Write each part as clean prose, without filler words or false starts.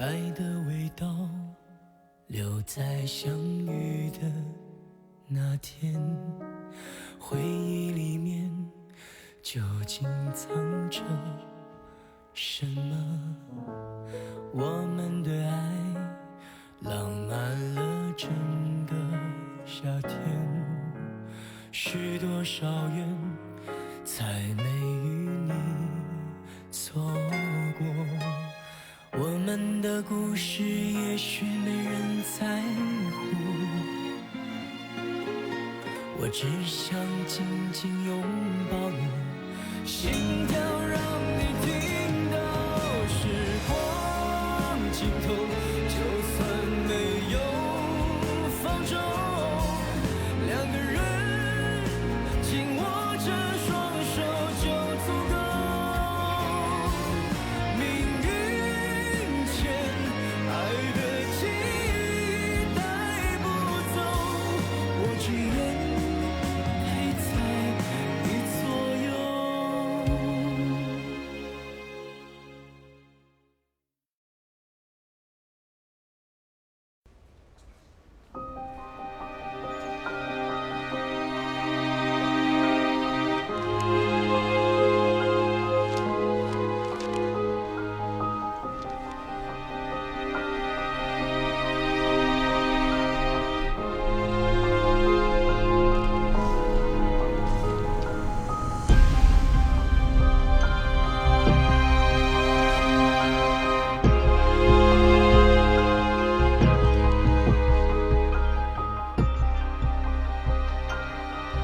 爱的味道留在相遇的那天，回忆里面究竟藏着什么？我们的爱浪漫了整个夏天，许多少远才没与你错过。我们的故事也许没人在乎，我只想紧紧拥抱你，心跳让你听到时光尽头，就算没有放手，两个人紧握着双手就足够。命运牵爱的记忆带不走，我只愿陪在你左右。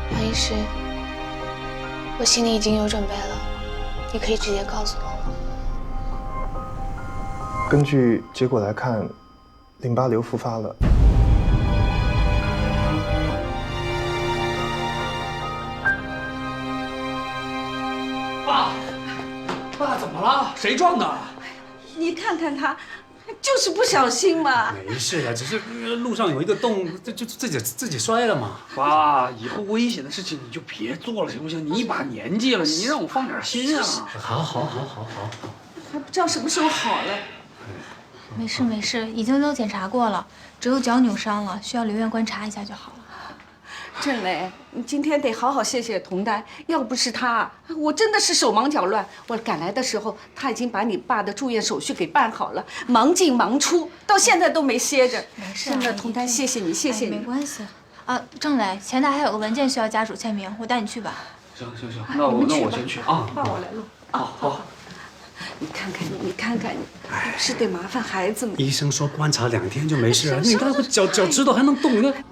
王医师，我心里已经有准备了，你可以直接告诉我。根据结果来看，淋巴瘤复发了。爸怎么了？谁撞的？你看看他，就是不小心嘛。没事的，只是路上有一个洞，就自己摔了嘛。爸，以后危险的事情你就别做了，行不行？你一把年纪了，你让我放点心啊。好。还不知道什么时候好了。没事没事，已经都检查过了，只有脚扭伤了，需要留院观察一下就好了。郑磊，你今天得好好谢谢童丹，要不是他，我真的是手忙脚乱。我赶来的时候，他已经把你爸的住院手续给办好了，忙进忙出，到现在都没歇着。没事，真的，童丹，谢谢你，谢谢你。没关系。啊，郑磊，前台还有个文件需要家属签名，我带你去吧。行，那我先去啊。爸，我来录。好。你看看你，不是得麻烦孩子吗？医生说观察2天就没事了，你看我脚趾头还能动，你看。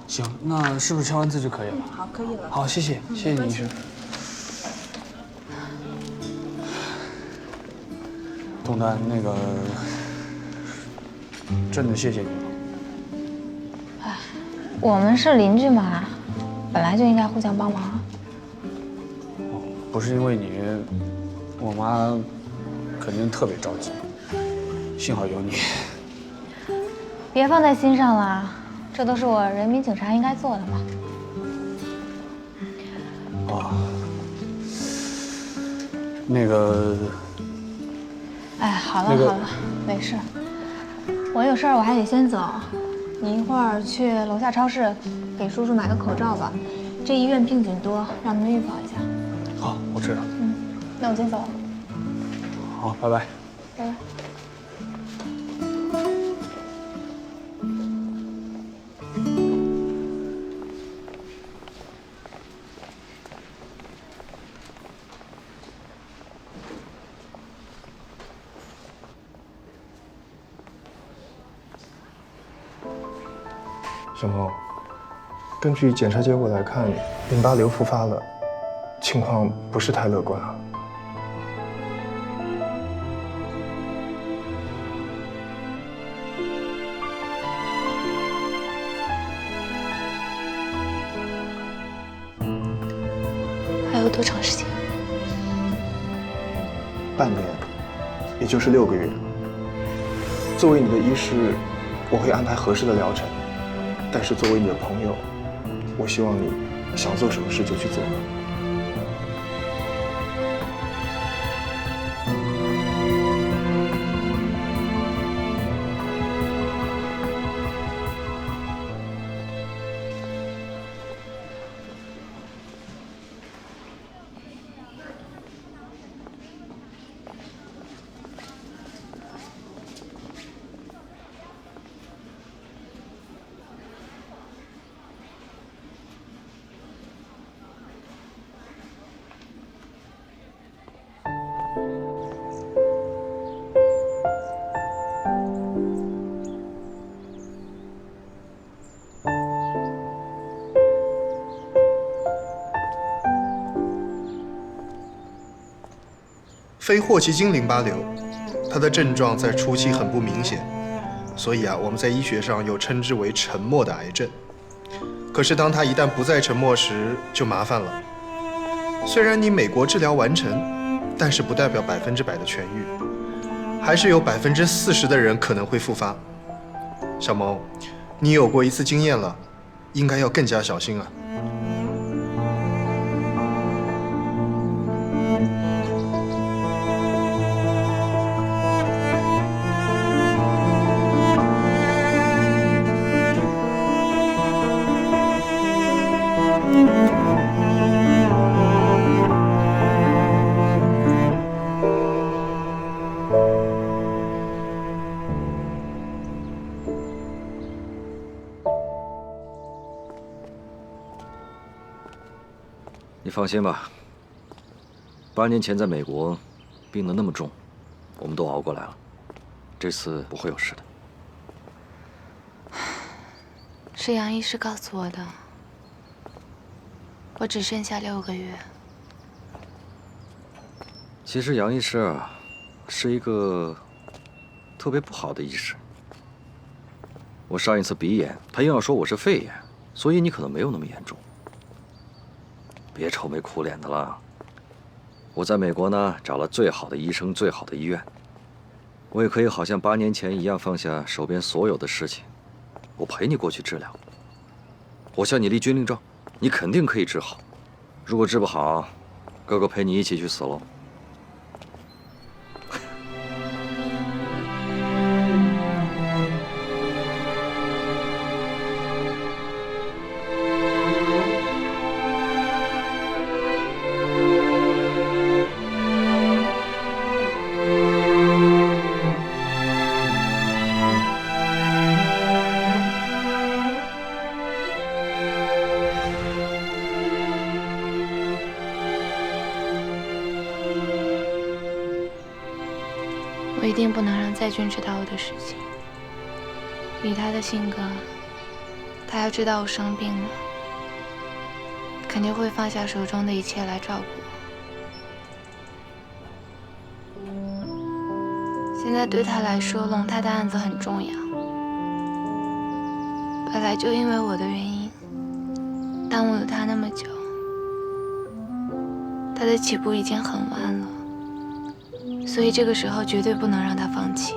行，那是不是签完字就可以了？好，可以了。好，谢谢你医生。童丹，那个，真的谢谢你了。哎，我们是邻居嘛，本来就应该互相帮忙。不是因为你，我妈肯定特别着急。幸好有你。别放在心上了，这都是我人民警察应该做的嘛。那个。哎，好了，没事。我有事儿，我还得先走。你一会儿去楼下超市给叔叔买个口罩吧，这医院病菌多，让他们预防一下。好，我知道。那我先走了。好，拜拜。拜拜。小萌，根据检查结果来看，淋巴瘤复发了，情况不是太乐观啊。还有多长时间？半年，也就是6个月。作为你的医师，我会安排合适的疗程，但是作为你的朋友，我希望你想做什么事就去做。非霍奇金淋巴瘤，它的症状在初期很不明显，所以我们在医学上又称之为沉默的癌症。可是当它一旦不再沉默时，就麻烦了。虽然你美国治疗完成，但是不代表100%的痊愈，还是有40%的人可能会复发。小萌，你有过一次经验了，应该要更加小心啊。你放心吧，8年前在美国病得那么重，我们都熬过来了，这次不会有事的。是杨医师告诉我的，我只剩下6个月。其实杨医师啊，是一个特别不好的医师。我上一次鼻炎，他硬要说我是肺炎，所以你可能没有那么严重。别愁眉苦脸的了。我在美国呢，找了最好的医生、最好的医院，我也可以好像8年前一样放下手边所有的事情，我陪你过去治疗。我向你立军令状，你肯定可以治好。如果治不好，哥哥陪你一起去死喽。我一定不能让在俊知道我的事情。以他的性格，他要知道我生病了，肯定会放下手中的一切来照顾我。现在对他来说，龙太的案子很重要。本来就因为我的原因，耽误了他那么久，他的起步已经很晚了。所以这个时候绝对不能让他放弃。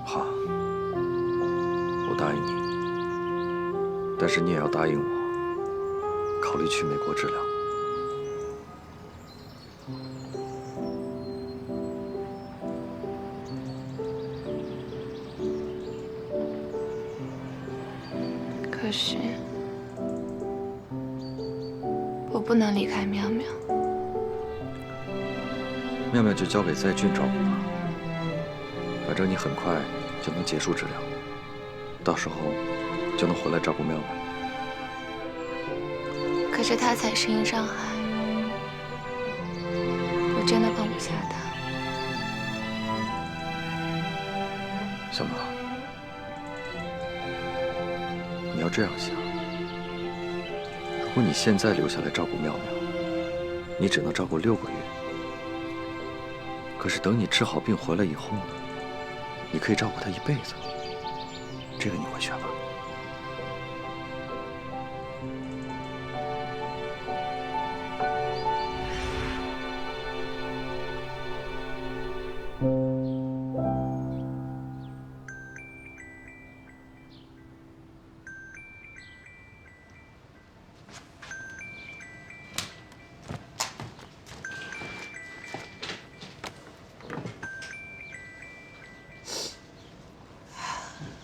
好，我答应你，但是你也要答应我，考虑去美国治疗。可是我不能离开妙妙。妙妙就交给在俊照顾吧，反正你很快就能结束治疗，到时候就能回来照顾妙妙。可是他才适应上海，我真的放不下他。小马，你要这样想，如果你现在留下来照顾妙妙，你只能照顾6个月。可是等你治好病回来以后呢，你可以照顾她一辈子。这个你会选吗？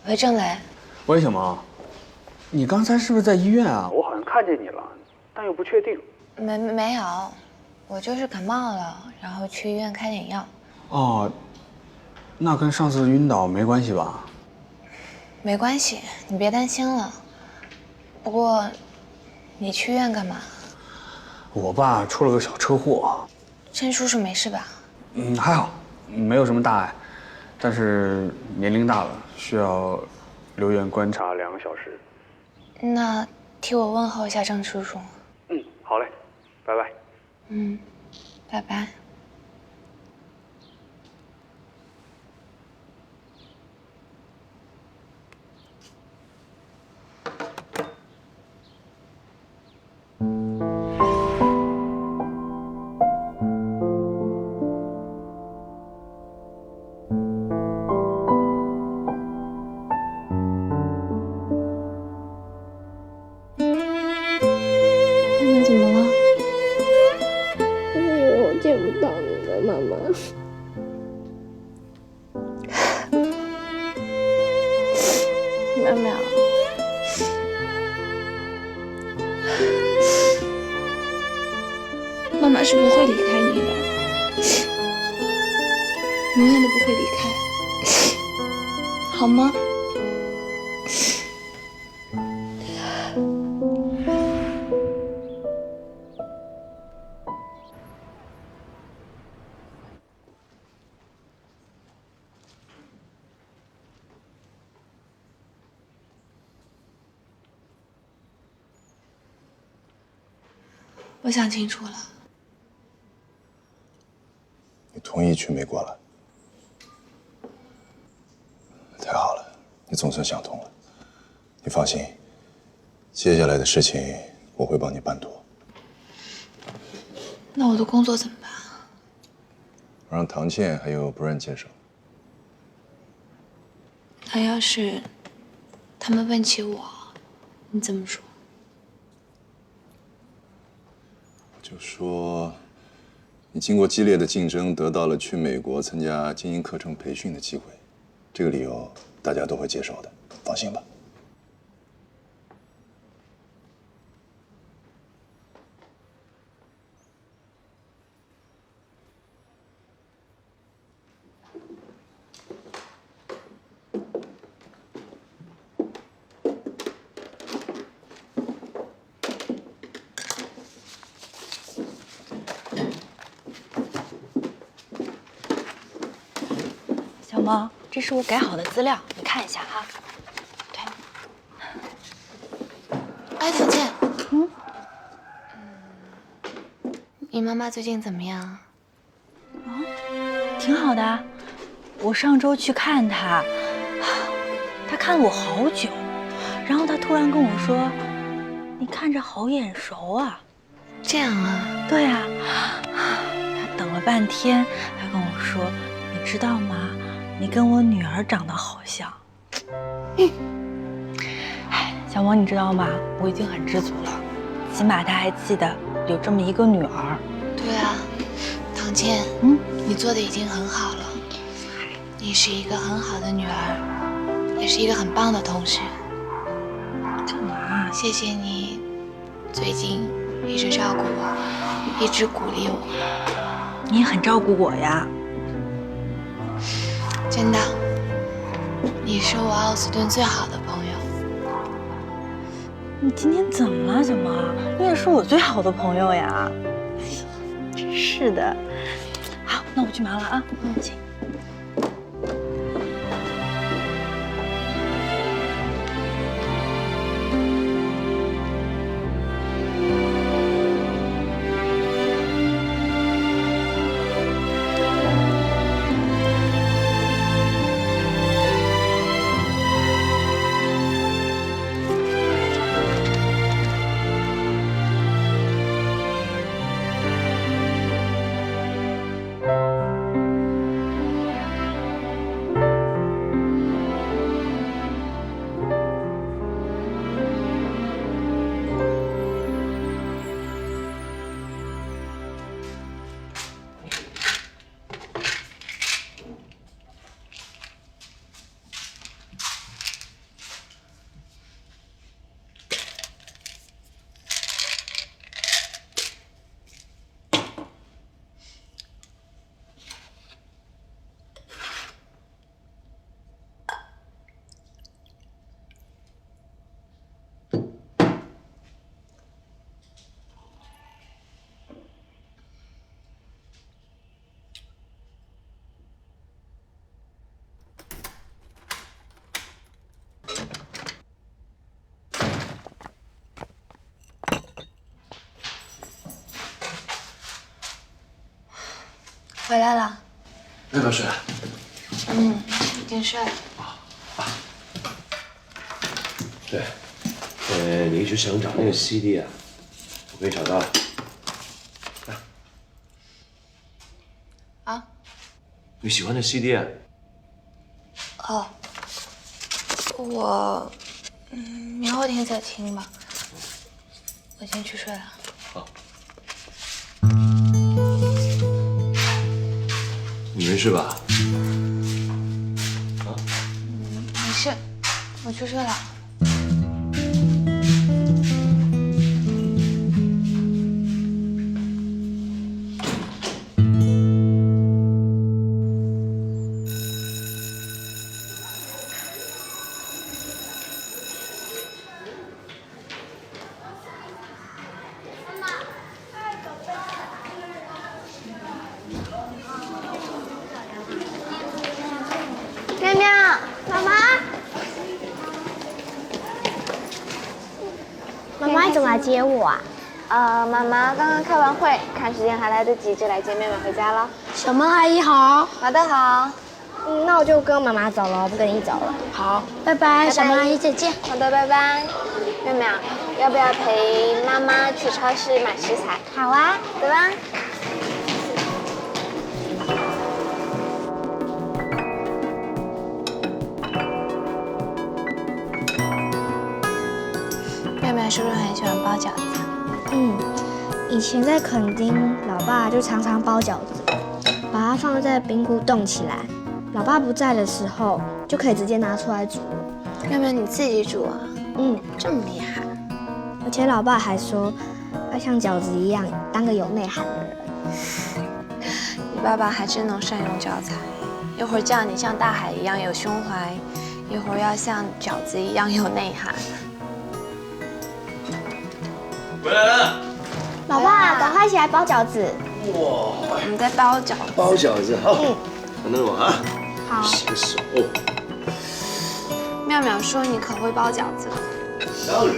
喂，郑磊。喂，小毛，你刚才是不是在医院啊？我好像看见你了，但又不确定。没有，我就是感冒了，然后去医院开点药。哦，那跟上次晕倒没关系吧？没关系，你别担心了。不过，你去医院干嘛？我爸出了个小车祸。郑叔叔没事吧？还好，没有什么大碍，但是年龄大了，需要留院观察2个小时。那替我问候一下郑叔叔。好嘞，拜拜。嗯，拜拜。见不到你了，妈妈。苗苗，妈妈是不会离开你的，永远都不会离开，好吗？我想清楚了。你同意去美国了？太好了，你总算想通了。你放心，接下来的事情我会帮你办妥。那我的工作怎么办？我让唐倩还有不认介绍。那要是他们问起我，你怎么说？就说你经过激烈的竞争，得到了去美国参加精英课程培训的机会，这个理由大家都会接受的，放心吧。小萌，这是我改好的资料，你看一下哈。对。哎，唐倩，你妈妈最近怎么样？挺好的。我上周去看她，她看了我好久，然后她突然跟我说：“你看着好眼熟啊。”这样啊？对啊。她等了半天，她跟我说：“你知道吗？你跟我女儿长得好像。”哎，小萌，你知道吗？我已经很知足了，起码她还记得有这么一个女儿。对啊，唐倩，你做的已经很好了。你是一个很好的女儿，也是一个很棒的同学。干嘛？谢谢你最近一直照顾我，一直鼓励我。你也很照顾我呀。真的，你是我奥斯顿最好的朋友。你今天怎么了，小萌？你也是我最好的朋友呀。真是的。好，那我去忙了啊。请。回来了。要不要睡？已经睡了。对，你一直想找那个 CD 啊，我给你找到了。啊？你喜欢的 CD 啊？哦，我明后天再听吧。我先去睡了。好。你没事吧？啊？没事，我去睡了。妙妙，妈妈，妈妈你怎么来接我啊？妈妈刚刚开完会，看时间还来得及，就来接妹妹回家了。小梦阿姨好。好的，好。那我就跟妈妈走了，我不跟你走了。好，拜拜，小梦阿姨再见。好的，拜拜。妹妹啊，要不要陪妈妈去超市买食材？好啊，走吧。妹妹是不是很喜欢包饺子？以前在垦丁，老爸就常常包饺子，把它放在冰库冻起来。老爸不在的时候，就可以直接拿出来煮。妹妹你自己煮啊？这么厉害。而且老爸还说，要像饺子一样，当个有内涵的人。你爸爸还真能善用教材，一会儿叫你像大海一样有胸怀，一会儿要像饺子一样有内涵。回来了。老爸，赶快起来包饺子。哇，我们在包饺子。包饺子好。等等我啊。好。洗个手。妙妙说你可会包饺子。当然。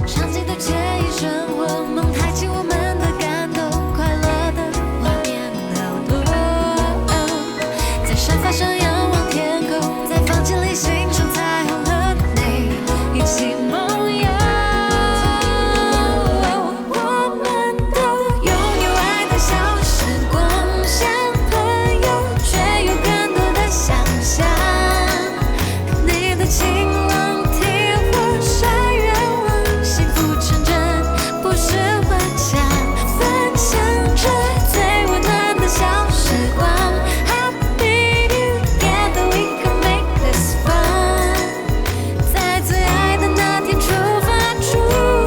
场景的前一瞬，我们抬起我们的感动，快乐的画面好多，在沙发上仰望天空，在房间里欣赏彩虹和你一起梦游。我们都拥有爱的小时光，像朋友，却有更多的想象。你的情郎替我晒愿望，幸福成真不是幻想，分享着最温暖的小时光。Happy together we can make this fun， 在最爱的那天出发，住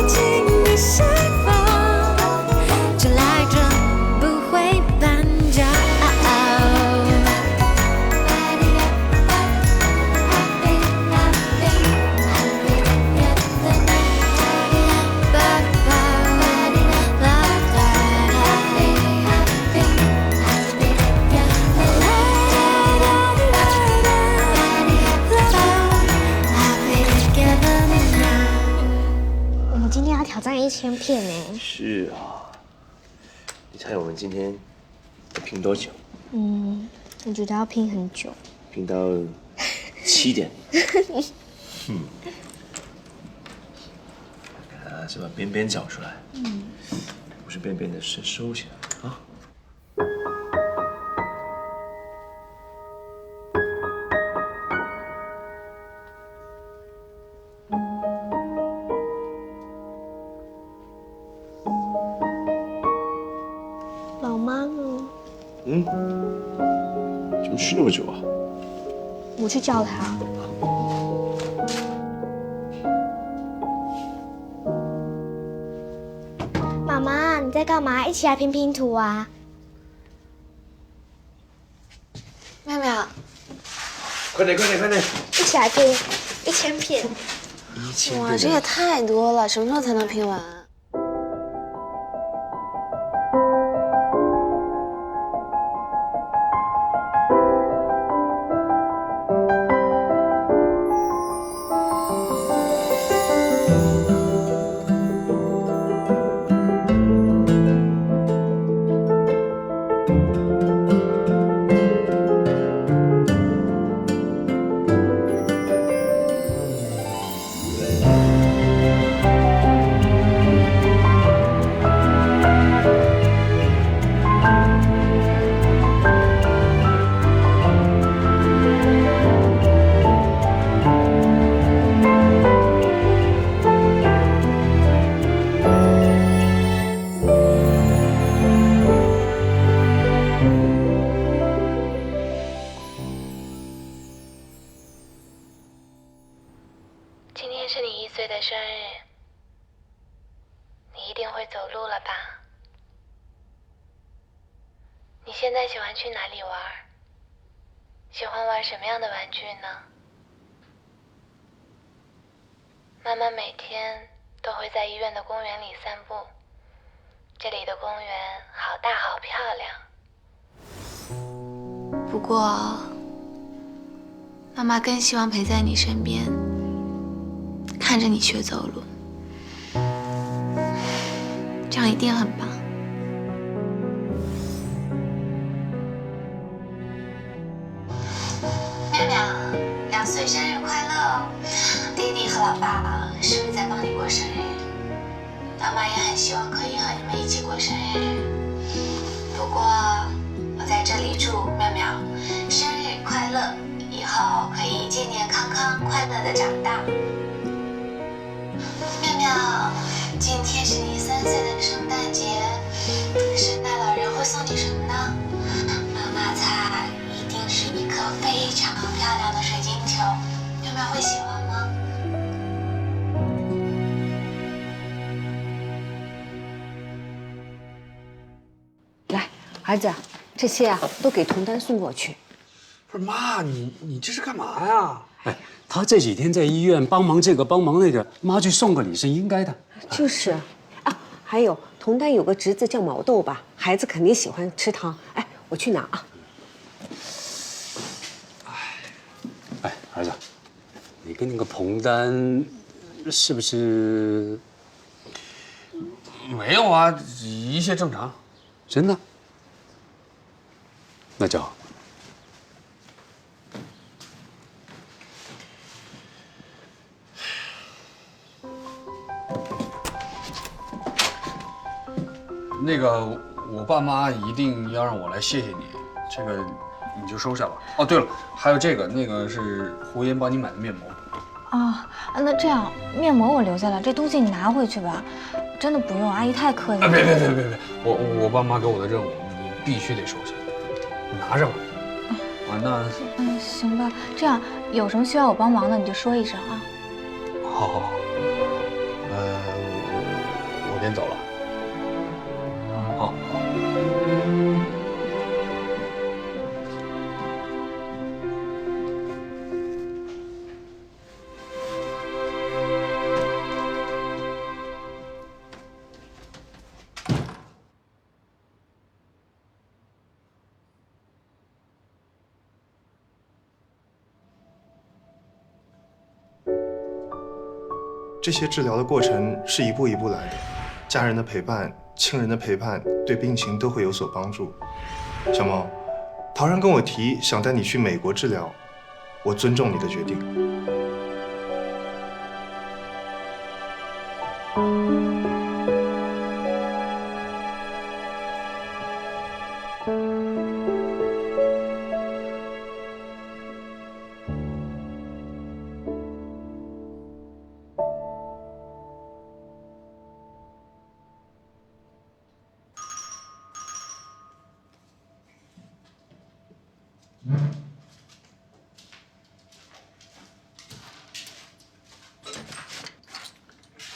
进你心房，这来着不会搬家。我们今天要挑战1000片呢。是啊。你猜我们今天要拼多久？我觉得要拼很久。拼到7点。啊，是把边边找出来。不是边边的，是收起来啊。老妈呢？怎么去那么久啊？我去叫她。妈妈，你在干嘛？一起来拼拼图啊！妙妙，快点，快点，快点！一起来拼1000片。哇，这也太多了，什么时候才能拼完啊？在喜欢去哪里玩？喜欢玩什么样的玩具呢？妈妈每天都会在医院的公园里散步，这里的公园好大好漂亮。不过，妈妈更希望陪在你身边，看着你学走路，这样一定很棒。妙妙，2岁生日快乐！弟弟和老爸是不是在帮你过生日？妈妈也很希望可以和你们一起过生日。不过，我在这里祝妙妙生日快乐，以后可以健健康康、快乐的长大。妙妙，今天是你3岁的圣诞节，圣诞老人会送你什么呢？妈妈猜一定是一颗非常漂亮的水晶球，妙妙会喜欢吗？来，儿子，这些啊都给童丹送过去。不是妈，你这是干嘛呀？哎，他这几天在医院帮忙这个帮忙那个，妈去送个礼是应该的。就是啊，还有童丹有个侄子叫毛豆吧，孩子肯定喜欢吃糖。哎，我去拿啊。哎，儿子，你跟那个彭丹是不是？没有啊，一切正常。真的？那就好。那个，我爸妈一定要让我来谢谢你，这个你就收下吧。哦，对了，还有这个，那个是胡言帮你买的面膜。啊，那这样面膜我留下了，这东西你拿回去吧。真的不用，阿姨太客气了。别，我爸妈给我的任务，你必须得收下，你拿着吧。啊，那行吧，这样有什么需要我帮忙的你就说一声啊。好，我先走了。好。这些治疗的过程是一步一步来的，家人的陪伴、亲人的陪伴对病情都会有所帮助。小猫，陶然跟我提想带你去美国治疗，我尊重你的决定。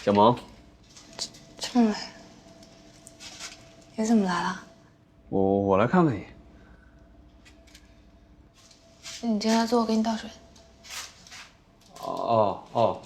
小萌，郑磊，你怎么来了？我来看看你。你进来坐，我给你倒水。哦。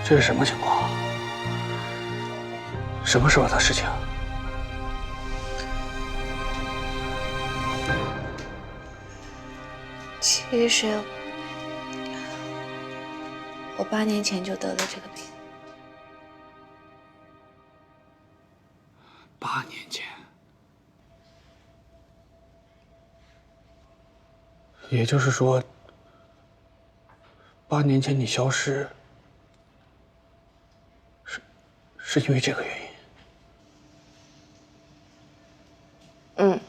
这是什么情况？什么时候的事情？其实，我8年前就得了这个病。8年前，也就是说，8年前你消失，是因为这个原因？嗯，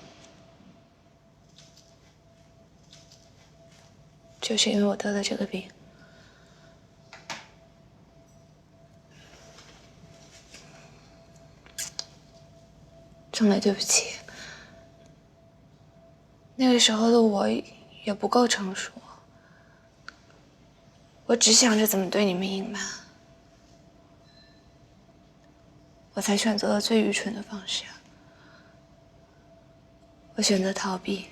就是因为我得了这个病。郑磊，对不起，那个时候的我也不够成熟，我只想着怎么对你们隐瞒，我才选择了最愚蠢的方式。我选择逃避，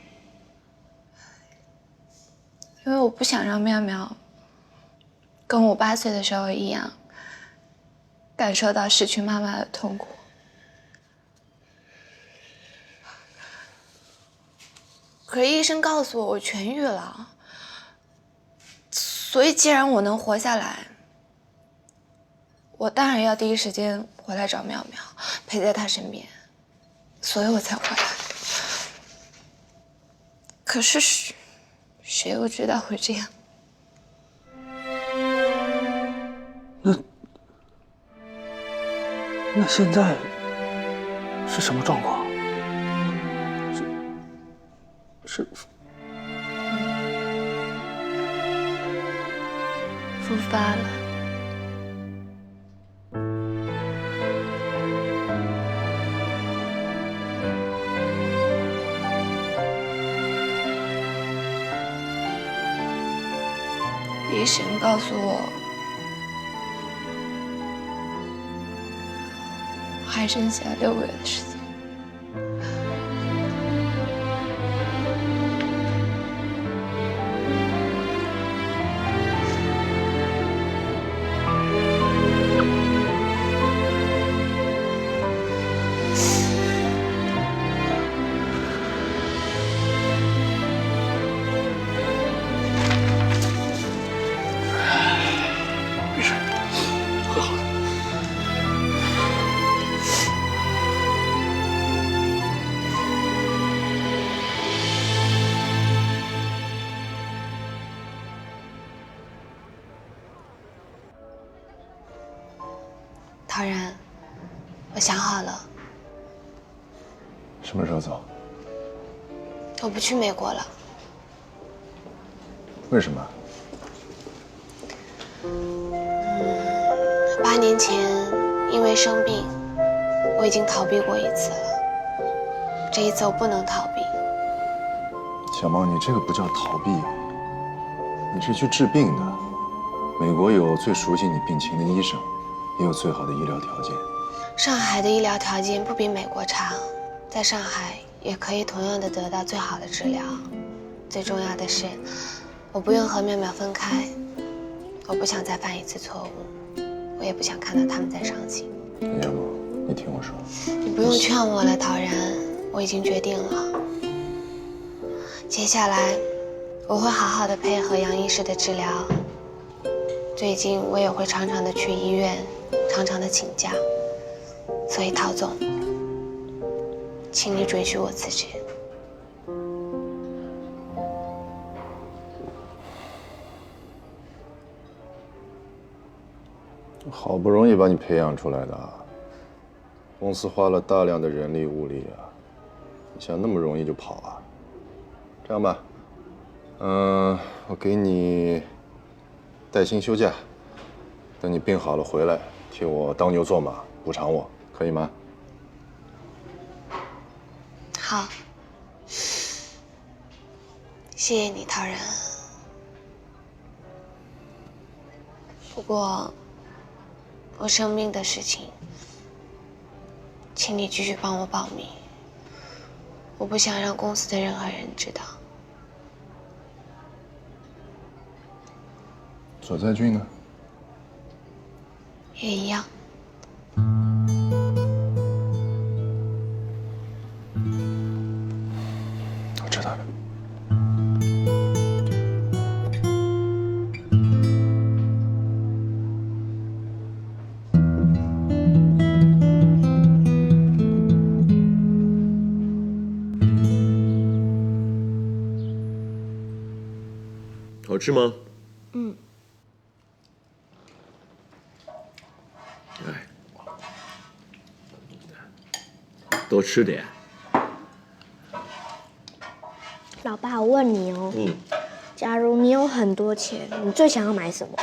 因为我不想让妙妙跟我8岁的时候一样，感受到失去妈妈的痛苦。可是医生告诉我，我痊愈了，所以既然我能活下来，我当然要第一时间回来找妙妙，陪在她身边，所以我才回来。可是谁又知道会这样？那现在是什么状况？是复发了。医生告诉我，还剩下6个月的时间。没事，会好的。陶然，我想好了，什么时候走？我不去美国了。为什么8年前因为生病，我已经逃避过1次了。这一次我不能逃避。小猫，你这个不叫逃避，你是去治病的。美国有最熟悉你病情的医生，也有最好的医疗条件。上海的医疗条件不比美国差，在上海也可以同样的得到最好的治疗。最重要的是，我不用和妙妙分开，我不想再犯1次错误，我也不想看到他们在伤心。要不你听我说，你不用劝我了，陶然，我已经决定了。接下来我会好好的配合杨医师的治疗。最近我也会常常的去医院，常常的请假。所以陶总，请你准许我辞职。好不容易把你培养出来的，公司花了大量的人力物力啊，你想那么容易就跑啊？这样吧，我给你带薪休假，等你病好了回来，替我当牛做马，补偿我，可以吗？好，谢谢你，陶然。不过，我生病的事情，请你继续帮我保密。我不想让公司的任何人知道。左在俊呢？也一样。我知道了。好吃吗？嗯。哎，多吃点。老爸，我问你哦，假如你有很多钱，你最想要买什么？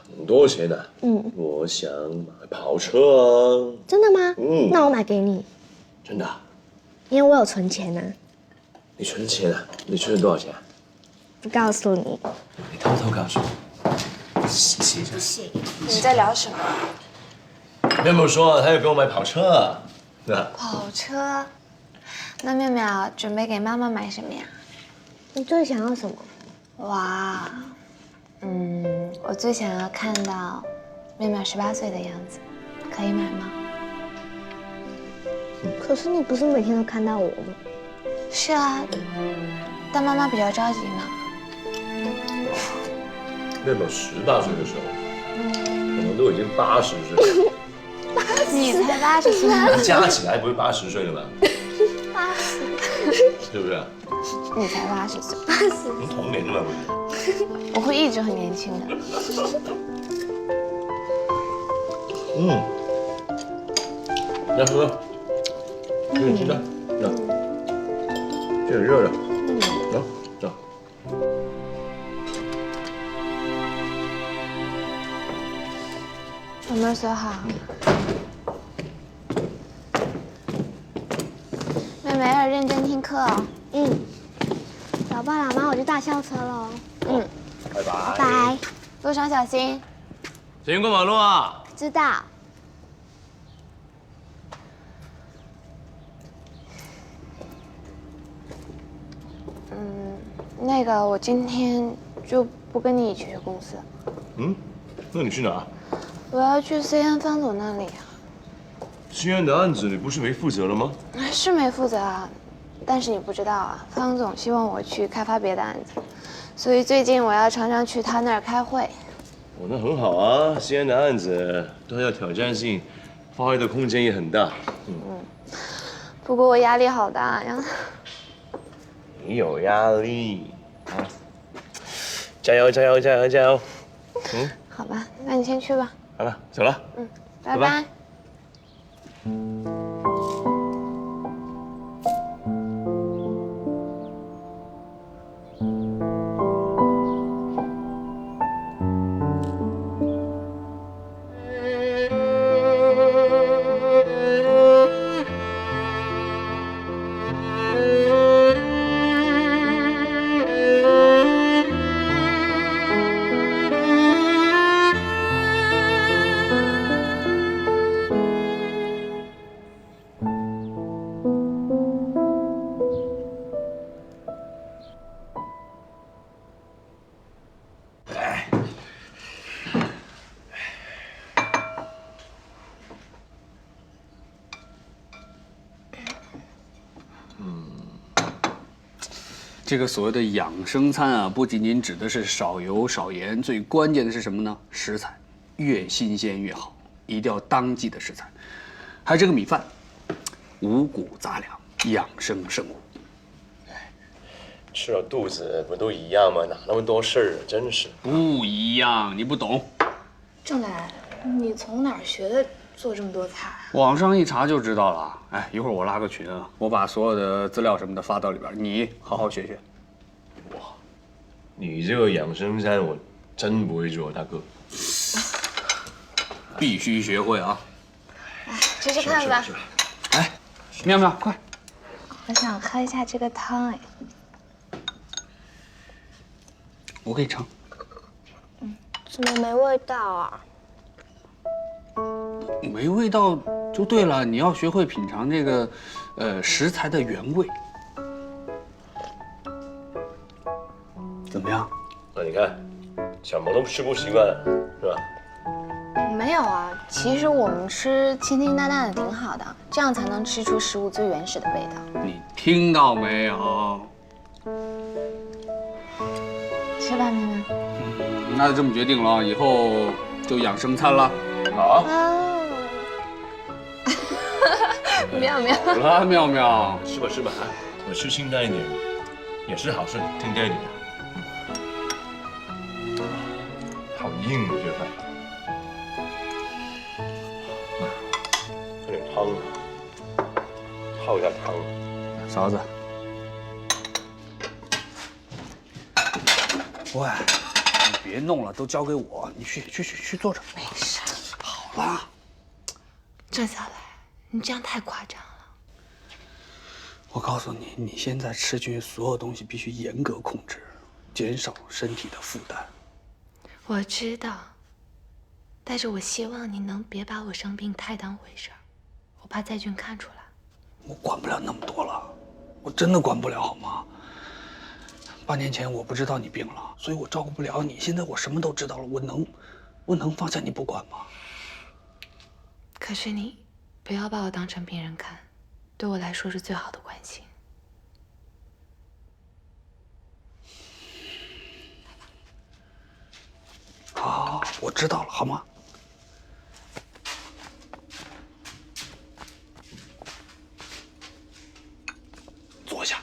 很多钱啊？我想买跑车啊。真的吗？那我买给你。真的？因为我有存钱呢。你存钱啊？你存了多少钱？不告诉你。你偷偷告诉我。谢谢。行。你在聊什么？妙妙说她要给我买跑车啊。跑车？那妙妙准备给妈妈买什么呀？你最想要什么？哇，我最想要看到妙妙18岁的样子，可以买吗？可是你不是每天都看到我吗？是啊，但妈妈比较着急呢。妙妙18岁的时候，我们都已经80岁了。你才80岁，加起来不是80岁了吗？80，是不是？你才80岁，80，我们同年的嘛，不是？我会一直很年轻的。来喝，给你吃的，这很热的，走。有没有锁好？妹妹要认真听课哦。老爸老妈，我去搭校车了。拜拜。拜拜。路上小心。小心过马路啊。知道。那个，我今天就不跟你一起去公司。那你去哪？我要去 CN 方总那里。西安的案子你不是没负责了吗？是没负责啊，但是你不知道啊，方总希望我去开发别的案子，所以最近我要常常去他那儿开会。那很好啊，西安的案子都要挑战性，发挥的空间也很大。不过我压力好大呀。你有压力啊？加油加油加油加油！好吧，那你先去吧。好了，走了。拜拜。这个所谓的养生餐啊，不仅仅指的是少油少盐，最关键的是什么呢？食材，越新鲜越好，一定要当季的食材。还有这个米饭，五谷杂粮，养生圣物。吃了肚子不都一样吗？哪那么多事儿啊？真是不一样，你不懂。郑来，你从哪儿学的做这么多菜？网上一查就知道了。哎，一会儿我拉个群啊，我把所有的资料什么的发到里边，你好好学学。哇，你这个养生餐我真不会做，大哥。必须学会啊！来，吃吃看吧。哎，妙妙，快！我想喝一下这个汤，哎。我给你盛。怎么没味道啊？没味道就对了，你要学会品尝这个，食材的原味。怎么样？那你看，小萌都吃不习惯，是吧？没有啊，其实我们吃清清淡淡的挺好的，这样才能吃出食物最原始的味道。你听到没有？吃吧，妹妹。那就这么决定了，以后就养生餐了。好。妙妙。好了，妙妙，吃吧吃吧啊，我吃清淡一点也是好事，听爹你的。好硬的这饭。喝点汤啊，泡一下汤。勺子。喂，你别弄了，都交给我，你去坐着。没事。好了。郑小来，你这样太夸张了。我告诉你，你现在吃进去所有东西必须严格控制，减少身体的负担。我知道，但是我希望你能别把我生病太当回事儿，我怕在俊看出来。我管不了那么多了，我真的管不了，好吗？8年前我不知道你病了，所以我照顾不了你。现在我什么都知道了，我能放下你不管吗？可是你不要把我当成病人看，对我来说是最好的关心。好，我知道了，好吗？坐下。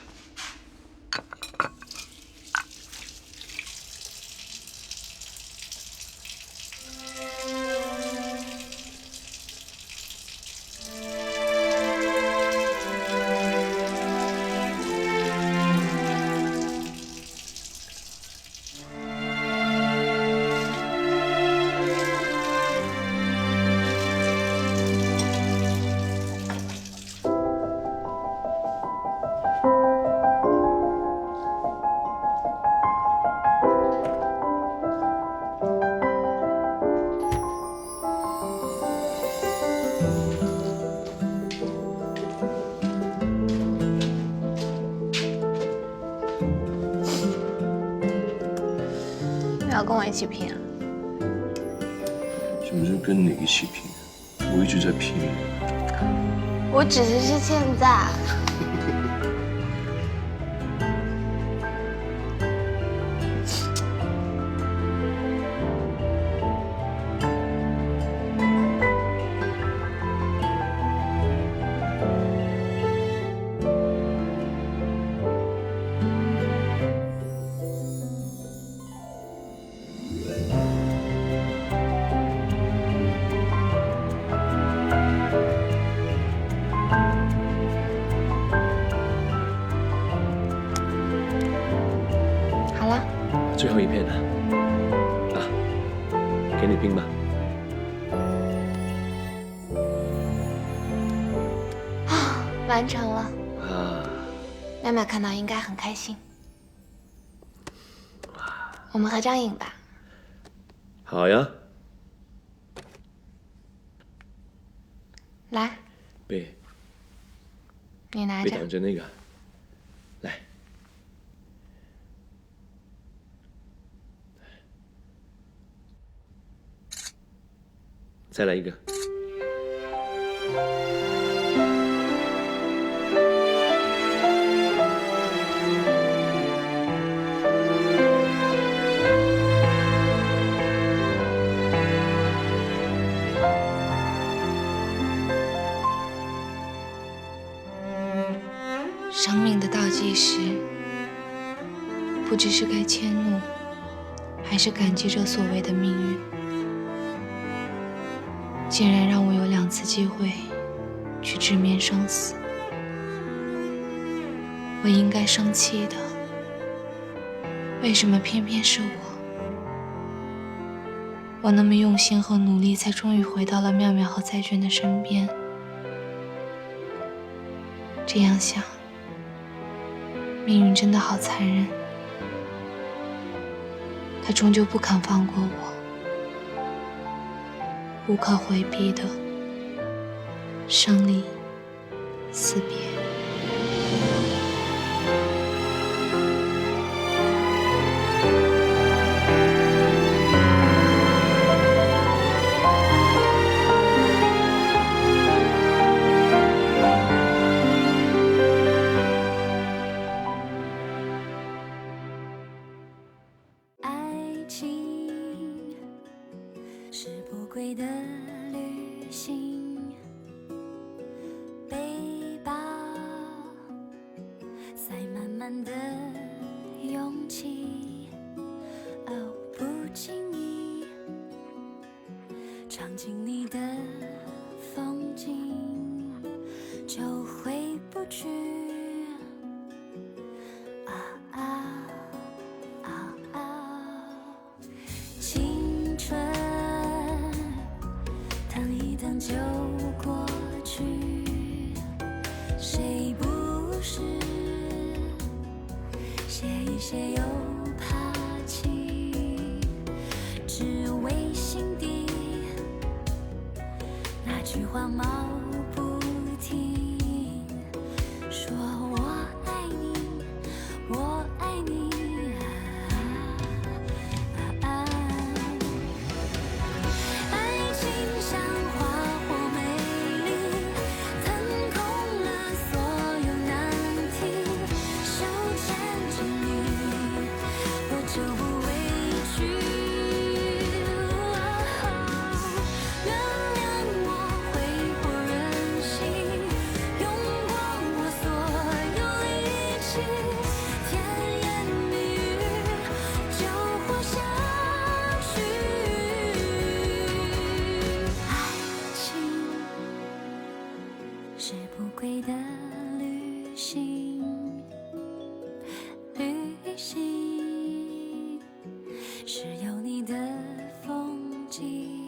要跟我一起拼啊？什么是跟你一起拼？我一直在拼。我只是现在。最后一片了，啊，给你拼吧。啊，完成了。啊，妙妙看到应该很开心。我们合张影吧。好呀。来，别你拿着。别挡着那个，来。再来一个。生命的倒计时，不知是该迁怒，还是感激这所谓的命运。竟然让我有2次机会去直面生死，我应该生气的，为什么偏偏是我？我那么用心和努力，才终于回到了妙妙和在俊的身边。这样想，命运真的好残忍，他终究不肯放过我。无可回避的生离死别。归的旅行，背包塞满满的勇气，哦，不经意闯进你的风景，就回不去。青春等一等就过去，谁不是写一写又爬起，只为心底那句话冒不停，说我爱你，我爱你。爱情像花火美丽，腾空了所有难题，手牵着你，我就不委屈。原谅我挥霍任性，用光我所有力气，甜言蜜语就活下去。爱情是不归的旅行，旅行是有你的风景。